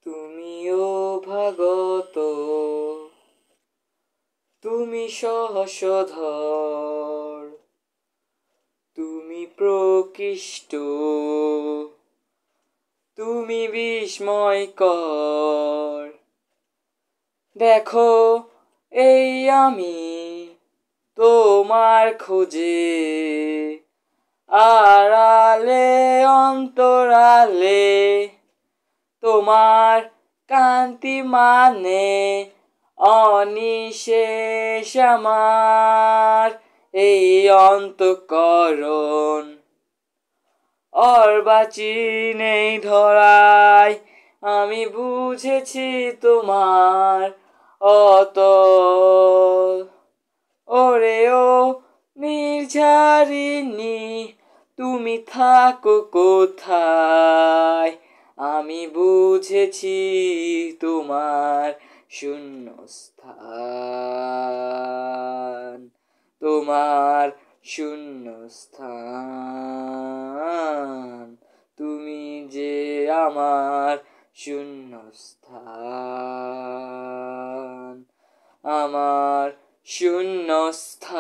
তুমিও ভাগত, তুমি সহস্রধর, তুমি প্রকৃষ্ট, তুমি বিস্ময়কর। দেখো এই আমি তোমার খোঁজে, আড়ালে অন্তরালে তোমার কান্তি মানে অনিশেষ আমার এই অন্তঃকরণ। অর্বাচীন এই ধরায় আমি বুঝেছি তোমার অতল। ওরে ও নির্ঝরিণী, তুমি থাকো কোথায়? আমি বুঝেছি তোমার শূন্যস্থান, তোমার শূন্যস্থান, তুমি যে আমার শূন্যস্থান, আমার শূন্যস্থান।